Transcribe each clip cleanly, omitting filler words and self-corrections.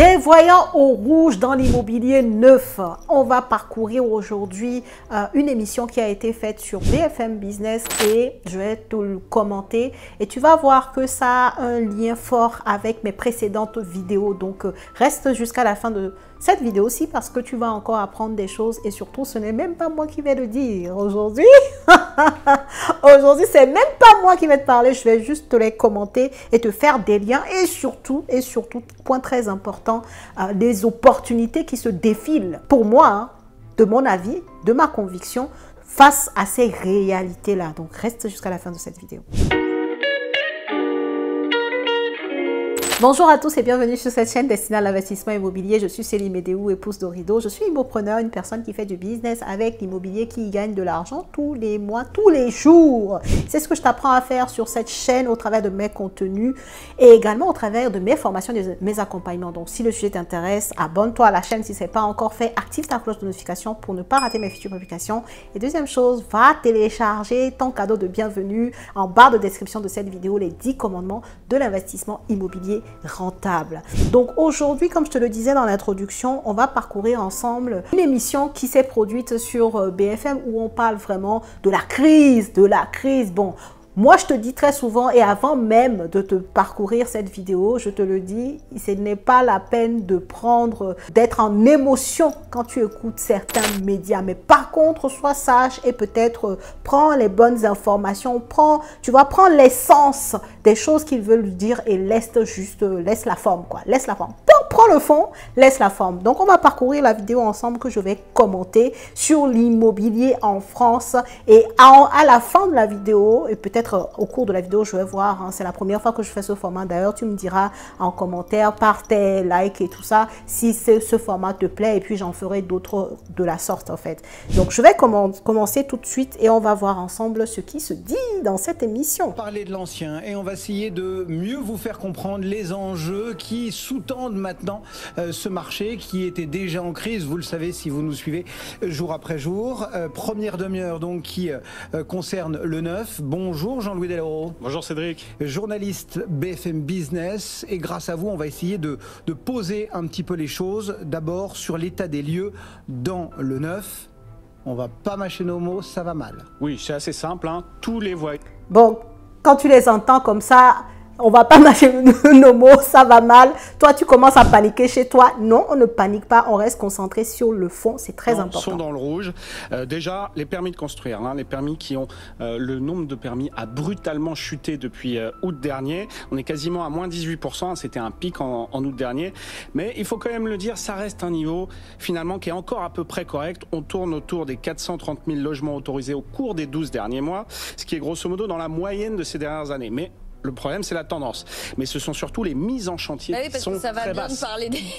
Des voyants au rouge dans l'immobilier neuf. On va parcourir aujourd'hui une émission qui a été faite sur BFM Business et je vais te le commenter et tu vas voir que ça a un lien fort avec mes précédentes vidéos. Donc reste jusqu'à la fin de cette vidéo aussi parce que tu vas encore apprendre des choses et surtout ce n'est même pas moi qui vais le dire aujourd'hui. Aujourd'hui, c'est même pas moi qui vais te parler, je vais juste te les commenter et te faire des liens et surtout, point très important, des opportunités qui se défilent pour moi, hein, de mon avis, de ma conviction, face à ces réalités-là. Donc, reste jusqu'à la fin de cette vidéo. Bonjour à tous et bienvenue sur cette chaîne destinée à l'investissement immobilier. Je suis Céline Médéou, épouse d'Orido. Je suis immopreneur, une personne qui fait du business avec l'immobilier, qui gagne de l'argent tous les mois, tous les jours. C'est ce que je t'apprends à faire sur cette chaîne au travers de mes contenus et également au travers de mes formations, de mes accompagnements. Donc, si le sujet t'intéresse, abonne-toi à la chaîne si ce n'est pas encore fait. Active ta cloche de notification pour ne pas rater mes futures publications. Et deuxième chose, va télécharger ton cadeau de bienvenue en barre de description de cette vidéo, les 10 commandements de l'investissement immobilier rentable. Donc aujourd'hui, comme je te le disais dans l'introduction, on va parcourir ensemble une émission qui s'est produite sur BFM où on parle vraiment de la crise, Bon, moi, je te dis très souvent et avant même de te parcourir cette vidéo, je te le dis, ce n'est pas la peine de d'être en émotion quand tu écoutes certains médias. Mais par contre, sois sage et peut-être prends les bonnes informations, tu vas prendre l'essence des choses qu'ils veulent dire et laisse la forme, quoi. Laisse la forme. Prends le fond, laisse la forme. Donc, on va parcourir la vidéo ensemble que je vais commenter sur l'immobilier en France. Et à la fin de la vidéo, et peut-être au cours de la vidéo, je vais voir, hein, c'est la première fois que je fais ce format. D'ailleurs, tu me diras en commentaire, par tes likes et tout ça, si ce format te plaît. Et puis, j'en ferai d'autres de la sorte, en fait. Donc, je vais commencer tout de suite et on va voir ensemble ce qui se dit dans cette émission. On va parler de l'ancien et on va essayer de mieux vous faire comprendre les enjeux qui sous-tendent maintenant ce marché qui était déjà en crise, vous le savez si vous nous suivez jour après jour. Première demi-heure donc qui concerne le neuf. Bonjour Jean-Louis Dellauro. Bonjour Cédric. Journaliste BFM Business et grâce à vous on va essayer de poser un petit peu les choses. D'abord sur l'état des lieux dans le neuf. On va pas mâcher nos mots, ça va mal. Oui, c'est assez simple, hein. Tous les voyants. Bon, quand tu les entends comme ça, on va pas mâcher nos mots, ça va mal. Toi, tu commences à paniquer chez toi. Non, on ne panique pas, on reste concentré sur le fond, c'est très important. Sont dans le rouge. Déjà, les permis de construire, hein, les permis qui ont le nombre de permis a brutalement chuté depuis août dernier. On est quasiment à moins 18%, c'était un pic en août dernier. Mais il faut quand même le dire, ça reste un niveau finalement qui est encore à peu près correct. On tourne autour des 430 000 logements autorisés au cours des 12 derniers mois, ce qui est grosso modo dans la moyenne de ces dernières années. Mais le problème, c'est la tendance. Mais ce sont surtout les mises en chantier qui sont très basses.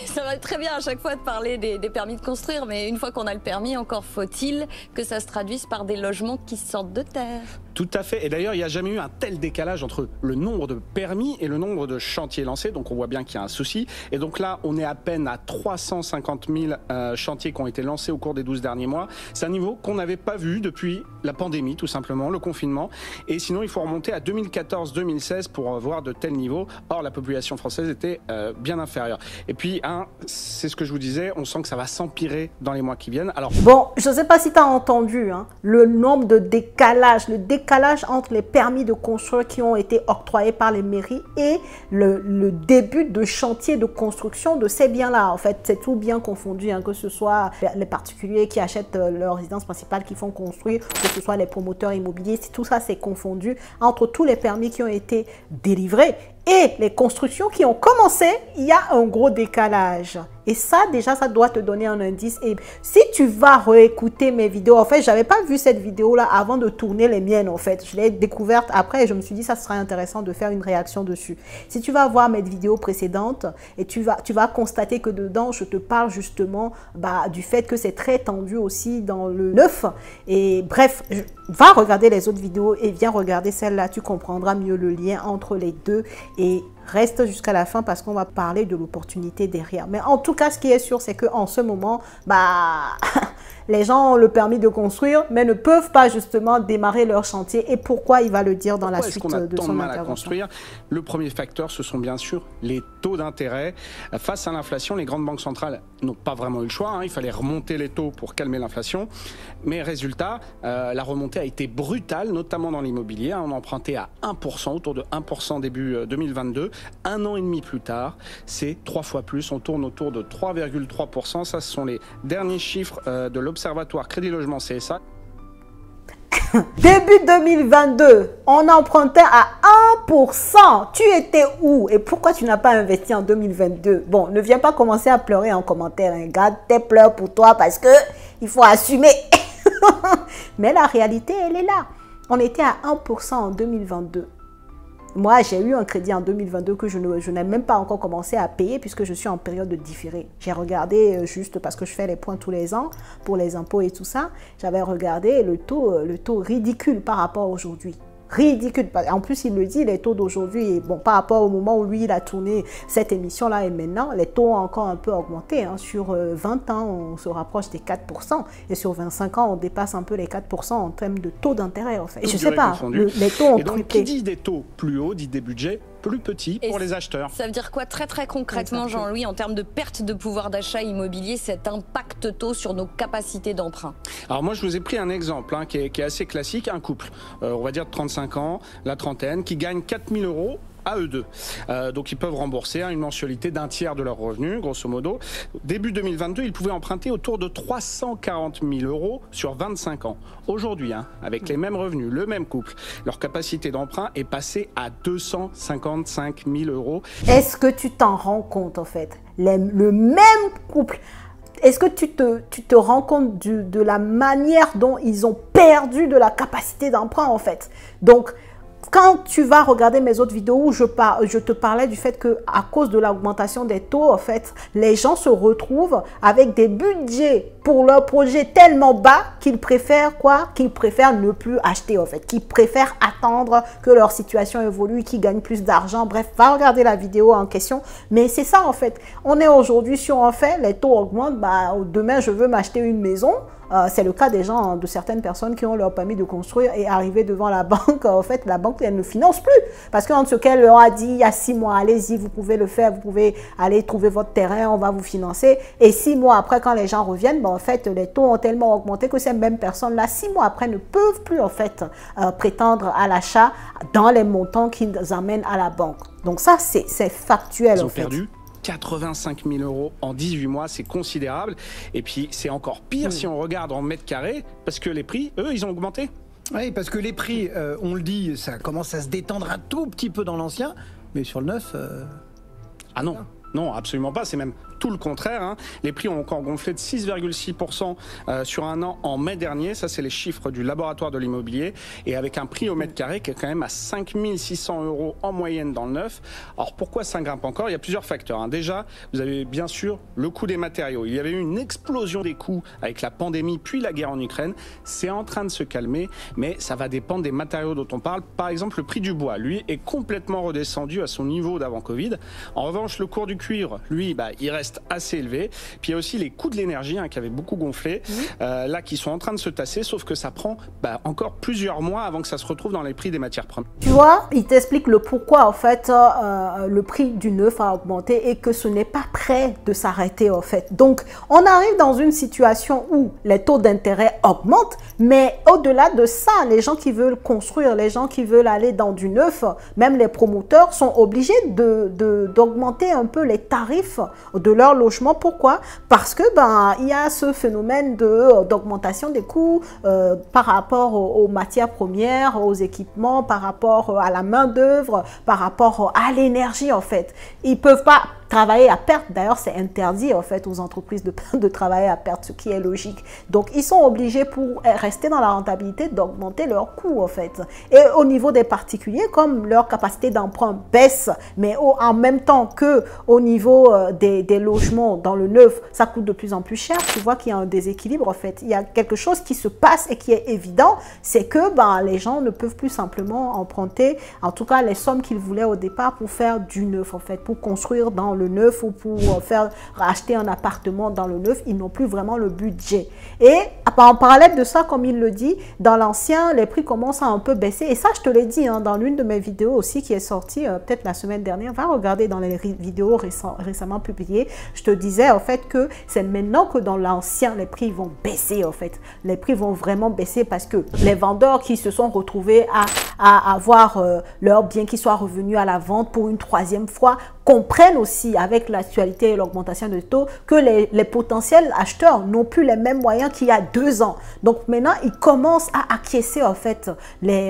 Ça va très bien à chaque fois de parler des permis de construire, mais une fois qu'on a le permis, encore faut-il que ça se traduise par des logements qui sortent de terre. Tout à fait. Et d'ailleurs, il n'y a jamais eu un tel décalage entre le nombre de permis et le nombre de chantiers lancés. Donc, on voit bien qu'il y a un souci. Et donc là, on est à peine à 350 000 chantiers qui ont été lancés au cours des 12 derniers mois. C'est un niveau qu'on n'avait pas vu depuis la pandémie, tout simplement, le confinement. Et sinon, il faut remonter à 2014-2016 pour voir de tels niveaux. Or, la population française était bien inférieure. Et puis, c'est ce que je vous disais, on sent que ça va s'empirer dans les mois qui viennent. Alors, bon, je ne sais pas si tu as entendu, hein, le nombre de décalages, le décalage entre les permis de construire qui ont été octroyés par les mairies et le début de chantier de construction de ces biens-là. En fait, c'est tout bien confondu, hein, que ce soit les particuliers qui achètent leur résidence principale, qui font construire, que ce soit les promoteurs immobiliers, tout ça c'est confondu entre tous les permis qui ont été délivrés et les constructions qui ont commencé, il y a un gros décalage. Et ça, déjà, ça doit te donner un indice. Et si tu vas réécouter mes vidéos, en fait, je n'avais pas vu cette vidéo-là avant de tourner les miennes, en fait. Je l'ai découverte après et je me suis dit, ça serait intéressant de faire une réaction dessus. Si tu vas voir mes vidéos précédentes et tu vas constater que dedans, je te parle justement du fait que c'est très tendu aussi dans le neuf. Et bref, va regarder les autres vidéos et viens regarder celle-là. Tu comprendras mieux le lien entre les deux et reste jusqu'à la fin parce qu'on va parler de l'opportunité derrière. Mais en tout cas, ce qui est sûr, c'est qu'en ce moment, les gens ont le permis de construire, mais ne peuvent pas justement démarrer leur chantier. Et pourquoi il va le dire dans la suite de son intervention. Pourquoi est-ce qu'on a tant de mal à construire? Le premier facteur, ce sont bien sûr les taux d'intérêt. Face à l'inflation, les grandes banques centrales n'ont pas vraiment eu le choix. Il fallait remonter les taux pour calmer l'inflation. Mais résultat, la remontée a été brutale, notamment dans l'immobilier. On a emprunté à 1%, autour de 1% début 2022. Un an et demi plus tard, c'est 3 fois plus. On tourne autour de 3,3%. Ça, ce sont les derniers chiffres de l'Observatoire Crédit Logement CSA. Début 2022, on empruntait à 1%. Tu étais où? Et pourquoi tu n'as pas investi en 2022? Bon, ne viens pas commencer à pleurer en commentaire. Garde tes pleurs pour toi parce que il faut assumer. Mais la réalité, elle est là. On était à 1% en 2022. Moi, j'ai eu un crédit en 2022 que je n'ai même pas encore commencé à payer puisque je suis en période de différé. J'ai regardé juste parce que je fais les points tous les ans pour les impôts et tout ça. J'avais regardé le taux ridicule par rapport à aujourd'hui. Ridicule. En plus, il le dit, les taux d'aujourd'hui, bon, par rapport au moment où lui, il a tourné cette émission-là et maintenant, les taux ont encore un peu augmenté. Sur 20 ans, on se rapproche des 4%. Et sur 25 ans, on dépasse un peu les 4% en termes de taux d'intérêt, en fait. Et je sais pas, les taux ont triplé. Qui dit des taux plus hauts, dit des budgets plus petits pour les acheteurs. Ça veut dire quoi très concrètement, Jean-Louis, en termes de perte de pouvoir d'achat immobilier, cet impact taux sur nos capacités d'emprunt? Alors moi, je vous ai pris un exemple qui est assez classique. Un couple, on va dire de 35 ans, la trentaine, qui gagne 4 000 € à eux deux. Donc ils peuvent rembourser une mensualité d'un tiers de leur revenu, grosso modo. Début 2022, ils pouvaient emprunter autour de 340 000 € sur 25 ans. Aujourd'hui, avec les mêmes revenus, le même couple, leur capacité d'emprunt est passée à 255 000 €. Est-ce que tu t'en rends compte, en fait? Le même couple. Est-ce que tu te rends compte de la manière dont ils ont perdu de la capacité d'emprunt, en fait? Donc, quand tu vas regarder mes autres vidéos où je te parlais du fait qu'à cause de l'augmentation des taux, en fait, les gens se retrouvent avec des budgets pour leur projet tellement bas qu'ils préfèrent quoi? Qu'ils préfèrent ne plus acheter, en fait. Qu'ils préfèrent attendre que leur situation évolue, qu'ils gagnent plus d'argent. Bref, va regarder la vidéo en question. Mais c'est ça, en fait. On est aujourd'hui sur un fait, les taux augmentent. Demain, je veux m'acheter une maison. C'est le cas des gens, de certaines personnes qui ont leur permis de construire et arriver devant la banque. En fait, la banque, elle ne finance plus. Parce qu'en ce qu'elle leur a dit il y a 6 mois, allez-y, vous pouvez le faire, vous pouvez aller trouver votre terrain, on va vous financer. Et 6 mois après, quand les gens reviennent, en fait, les taux ont tellement augmenté que ces mêmes personnes-là, 6 mois après, ne peuvent plus, en fait, prétendre à l'achat dans les montants qu'ils amènent à la banque. Donc ça, c'est factuel, en fait. Ils ont perdu 85 000 € en 18 mois, c'est considérable. Et puis, c'est encore pire si on regarde en mètres carrés, parce que les prix, eux, ils ont augmenté. Oui, parce que les prix, on le dit, ça commence à se détendre un tout petit peu dans l'ancien, mais sur le neuf... Ah non, non, absolument pas, c'est même tout le contraire. Les prix ont encore gonflé de 6,6% sur un an en mai dernier. Ça, c'est les chiffres du laboratoire de l'immobilier. Et avec un prix au mètre carré qui est quand même à 5 600 € en moyenne dans le neuf. Alors, pourquoi ça grimpe encore? Il y a plusieurs facteurs. Déjà, vous avez bien sûr le coût des matériaux. Il y avait eu une explosion des coûts avec la pandémie puis la guerre en Ukraine. C'est en train de se calmer, mais ça va dépendre des matériaux dont on parle. Par exemple, le prix du bois, lui, est complètement redescendu à son niveau d'avant Covid. En revanche, le cours du cuivre, lui, il reste assez élevé. Puis il y a aussi les coûts de l'énergie qui avaient beaucoup gonflé, là qui sont en train de se tasser, sauf que ça prend encore plusieurs mois avant que ça se retrouve dans les prix des matières premières. Tu vois, il t'explique le pourquoi en fait le prix du neuf a augmenté et que ce n'est pas prêt de s'arrêter en fait. Donc on arrive dans une situation où les taux d'intérêt augmentent, mais au-delà de ça, les gens qui veulent construire, les gens qui veulent aller dans du neuf, même les promoteurs sont obligés d'augmenter un peu les tarifs de leur logement. Pourquoi? Parce que il y a ce phénomène d'augmentation des coûts par rapport aux matières premières, aux équipements, par rapport à la main d'œuvre, par rapport à l'énergie en fait. Ils peuvent pas travailler à perte. D'ailleurs, c'est interdit en fait aux entreprises de travailler à perte, ce qui est logique. Donc, ils sont obligés pour rester dans la rentabilité d'augmenter leurs coûts en fait. Et au niveau des particuliers, comme leur capacité d'emprunt baisse, mais en même temps que au niveau des logements dans le neuf, ça coûte de plus en plus cher. Tu vois qu'il y a un déséquilibre en fait. Il y a quelque chose qui se passe et qui est évident, c'est que les gens ne peuvent plus simplement emprunter, en tout cas les sommes qu'ils voulaient au départ pour faire du neuf en fait, pour construire dans le le neuf ou pour acheter un appartement dans le neuf. Ils n'ont plus vraiment le budget. Et en parallèle de ça, comme il le dit, dans l'ancien, les prix commencent à un peu baisser. Et ça, je te l'ai dit hein, dans l'une de mes vidéos aussi qui est sortie peut-être la semaine dernière. Va regarder dans les vidéos récemment publiées. Je te disais en fait que c'est maintenant que dans l'ancien, les prix vont baisser en fait. Les prix vont vraiment baisser parce que les vendeurs qui se sont retrouvés à avoir leurs biens qui soient revenus à la vente pour une troisième fois comprennent aussi avec l'actualité et l'augmentation de taux que les potentiels acheteurs n'ont plus les mêmes moyens qu'il y a 2 ans. Donc maintenant, ils commencent à acquiescer en fait les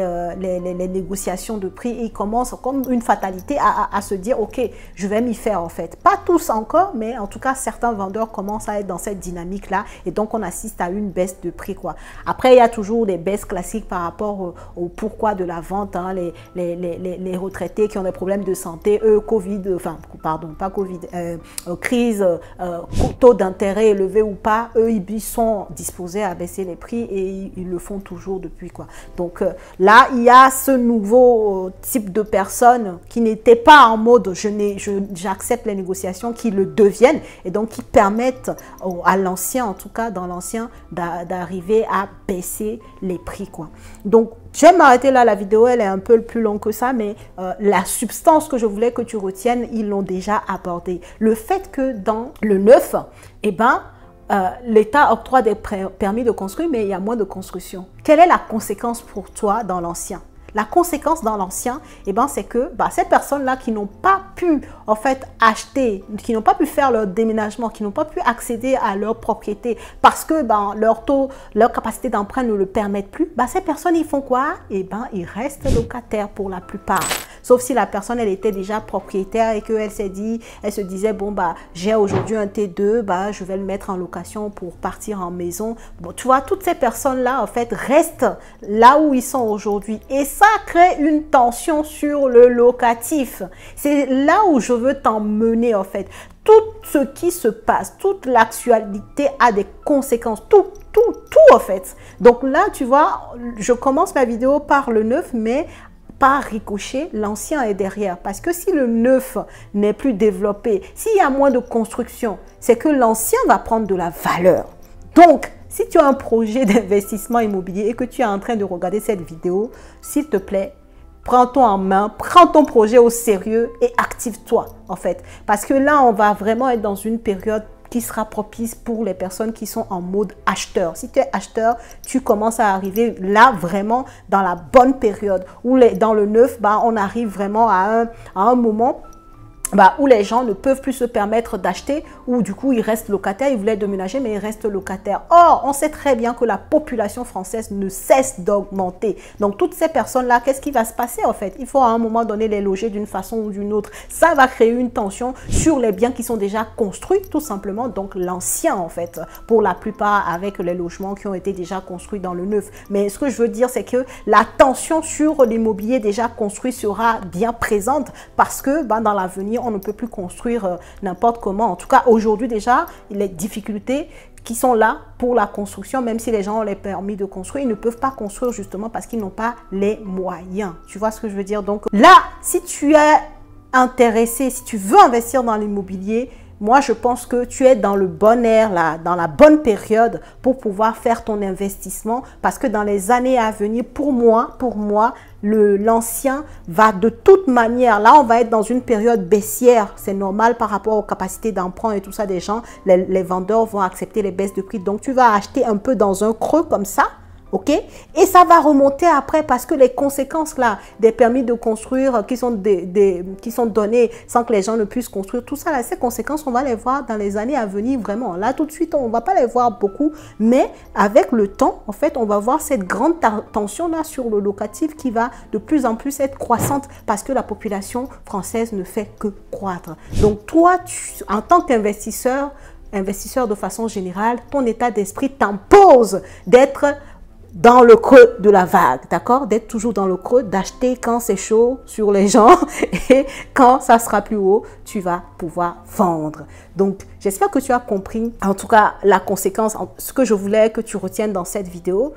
négociations de prix. Ils commencent comme une fatalité à se dire ok, je vais m'y faire en fait. Pas tous encore, mais en tout cas certains vendeurs commencent à être dans cette dynamique là et donc on assiste à une baisse de prix quoi. Après il y a toujours des baisses classiques par rapport au pourquoi de la vente, hein, les retraités qui ont des problèmes de santé, crise, taux d'intérêt élevé ou pas, eux ils sont disposés à baisser les prix et ils le font toujours depuis quoi. Donc là il y a ce nouveau type de personnes qui n'étaient pas en mode j'accepte les négociations, qui le deviennent et donc qui permettent à l'ancien, en tout cas dans l'ancien, d'arriver à baisser les prix quoi. Donc je vais m'arrêter là, la vidéo elle est un peu plus longue que ça, mais la substance que je voulais que tu retiennes, ils l'ont déjà abordé. Le fait que dans le neuf, eh ben, l'État octroie des permis de construire, mais il y a moins de construction. Quelle est la conséquence pour toi dans l'ancien? La conséquence dans l'ancien, eh ben, c'est que ces personnes-là qui n'ont pas pu en fait acheter, qui n'ont pas pu faire leur déménagement, qui n'ont pas pu accéder à leur propriété parce que leur taux, leur capacité d'emprunt ne le permettent plus, ces personnes ils font quoi? Eh ben, ils restent locataires pour la plupart. Sauf si la personne elle était déjà propriétaire et qu'elle se disait bon j'ai aujourd'hui un T2, je vais le mettre en location pour partir en maison. Bon, tu vois, toutes ces personnes-là en fait restent là où ils sont aujourd'hui et ça crée une tension sur le locatif. C'est là où je veux t'emmener en fait. Tout ce qui se passe, toute l'actualité a des conséquences, tout en fait. Donc là, tu vois, je commence ma vidéo par le neuf, mais par ricochet, l'ancien est derrière. Parce que si le neuf n'est plus développé, s'il y a moins de construction, c'est que l'ancien va prendre de la valeur. Donc, si tu as un projet d'investissement immobilier et que tu es en train de regarder cette vidéo, s'il te plaît, prends-toi en main, prends ton projet au sérieux et active-toi en fait. Parce que là, on va vraiment être dans une période qui sera propice pour les personnes qui sont en mode acheteur. Si tu es acheteur, tu commences à arriver là vraiment dans la bonne période où dans le neuf, on arrive vraiment à un moment où les gens ne peuvent plus se permettre d'acheter, ou du coup ils restent locataires, ils voulaient déménager mais ils restent locataires. Or, on sait très bien que la population française ne cesse d'augmenter. Donc toutes ces personnes-là, qu'est-ce qui va se passer en fait? Il faut à un moment donné les loger d'une façon ou d'une autre. Ça va créer une tension sur les biens qui sont déjà construits, tout simplement. Donc l'ancien en fait, pour la plupart avec les logements qui ont été déjà construits dans le neuf. Mais ce que je veux dire, c'est que la tension sur l'immobilier déjà construit sera bien présente parce que dans l'avenir, on ne peut plus construire n'importe comment. En tout cas, aujourd'hui déjà, les difficultés qui sont là pour la construction, même si les gens ont les permis de construire, ils ne peuvent pas construire justement parce qu'ils n'ont pas les moyens. Tu vois ce que je veux dire? Donc là, si tu es intéressé, si tu veux investir dans l'immobilier, moi, je pense que tu es dans le bon air, là, dans la bonne période pour pouvoir faire ton investissement parce que dans les années à venir, pour moi, l'ancien va de toute manière, là, on va être dans une période baissière. C'est normal par rapport aux capacités d'emprunt et tout ça des gens. Les vendeurs vont accepter les baisses de prix. Donc, tu vas acheter un peu dans un creux comme ça. OK? Et ça va remonter après parce que les conséquences là, des permis de construire qui sont donnés sans que les gens ne puissent construire, tout ça là, ces conséquences, on va les voir dans les années à venir vraiment. Là, tout de suite, on ne va pas les voir beaucoup, mais avec le temps, en fait, on va voir cette grande tension là sur le locatif qui va de plus en plus être croissante parce que la population française ne fait que croître. Donc toi, en tant qu'investisseur, de façon générale, ton état d'esprit t'impose d'être dans le creux de la vague, d'accord? D'être toujours dans le creux, d'acheter quand c'est chaud sur les gens et quand ça sera plus haut, tu vas pouvoir vendre. Donc, j'espère que tu as compris, en tout cas, la conséquence, ce que je voulais que tu retiennes dans cette vidéo.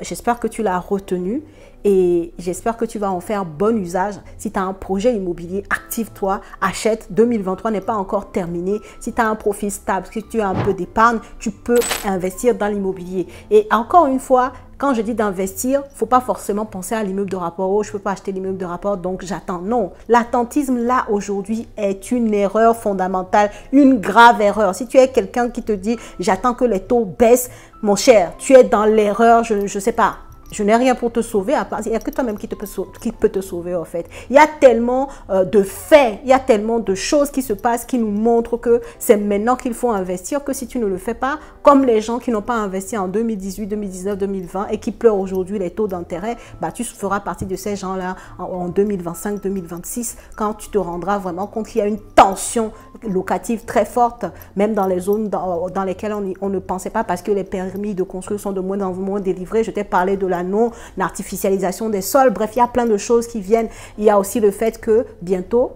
J'espère que tu l'as retenu Et j'espère que tu vas en faire bon usage. Si tu as un projet immobilier, active-toi, achète. 2023 n'est pas encore terminé. Si tu as un profil stable, si tu as un peu d'épargne, tu peux investir dans l'immobilier. Et encore une fois, quand je dis d'investir, il ne faut pas forcément penser à l'immeuble de rapport. Oh, je ne peux pas acheter l'immeuble de rapport, donc j'attends. Non, l'attentisme là aujourd'hui est une erreur fondamentale, une grave erreur. Si tu es quelqu'un qui te dit j'attends que les taux baissent, mon cher, tu es dans l'erreur, je ne sais pas. Je n'ai rien pour te sauver, à part, il n'y a que toi-même qui peut te sauver en fait. Il y a tellement de faits, il y a tellement de choses qui se passent qui nous montrent que c'est maintenant qu'il faut investir, que si tu ne le fais pas, comme les gens qui n'ont pas investi en 2018, 2019, 2020 et qui pleurent aujourd'hui les taux d'intérêt, bah, tu feras partie de ces gens-là en 2025, 2026, quand tu te rendras vraiment compte qu'il y a une tension locative très forte, même dans les zones dans lesquelles on ne pensait pas parce que les permis de construire sont de moins en moins délivrés. Je t'ai parlé de la non-artificialisation des sols. Bref, il y a plein de choses qui viennent. Il y a aussi le fait que bientôt,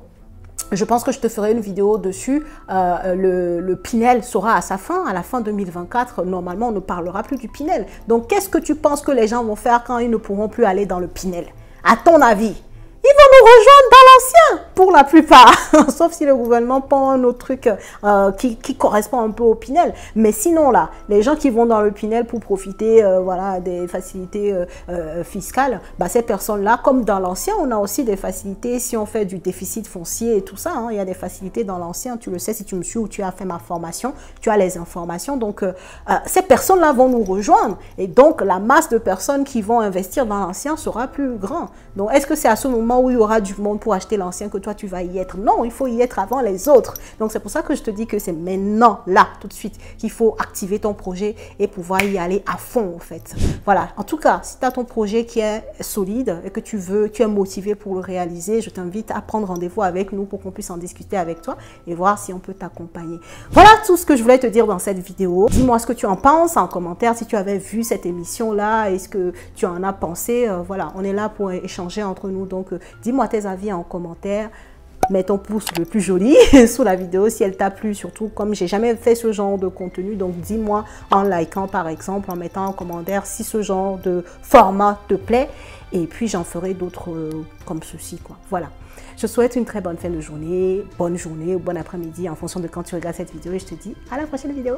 je pense que je te ferai une vidéo dessus. Le Pinel sera à sa fin, à la fin 2024. Normalement, on ne parlera plus du Pinel. Donc, qu'est-ce que tu penses que les gens vont faire quand ils ne pourront plus aller dans le Pinel? À ton avis? Ils vont nous rejoindre dans l'ancien, pour la plupart. Sauf si le gouvernement prend un autre truc qui correspond un peu au Pinel. Mais sinon, là, les gens qui vont dans le Pinel pour profiter voilà, des facilités fiscales, bah, ces personnes-là, comme dans l'ancien, on a aussi des facilités si on fait du déficit foncier et tout ça. Hein, il y a des facilités dans l'ancien. Tu le sais si tu me suis ou tu as fait ma formation. Tu as les informations. Donc, ces personnes-là vont nous rejoindre. Et donc, la masse de personnes qui vont investir dans l'ancien sera plus grande. Donc, est-ce que c'est à ce moment où il y aura du monde pour acheter l'ancien que toi tu vas y être? Non, il faut y être avant les autres. Donc c'est pour ça que je te dis que c'est maintenant, là, tout de suite, qu'il faut activer ton projet et pouvoir y aller à fond en fait. Voilà, en tout cas, si tu as ton projet qui est solide et que tu es motivé pour le réaliser, je t'invite à prendre rendez-vous avec nous pour qu'on puisse en discuter avec toi et voir si on peut t'accompagner. Voilà tout ce que je voulais te dire dans cette vidéo. Dis-moi ce que tu en penses en commentaire, si tu avais vu cette émission-là, est-ce que tu en as pensé? Voilà, on est là pour échanger entre nous, donc dis-moi tes avis en commentaire. Mets ton pouce le plus joli sous la vidéo si elle t'a plu, surtout comme j'ai jamais fait ce genre de contenu. Donc dis-moi en likant par exemple, en mettant en commentaire si ce genre de format te plaît. Et puis j'en ferai d'autres comme ceci, quoi. Voilà. Je souhaite une très bonne fin de journée, bonne journée ou bon après-midi en fonction de quand tu regardes cette vidéo. Et je te dis à la prochaine vidéo.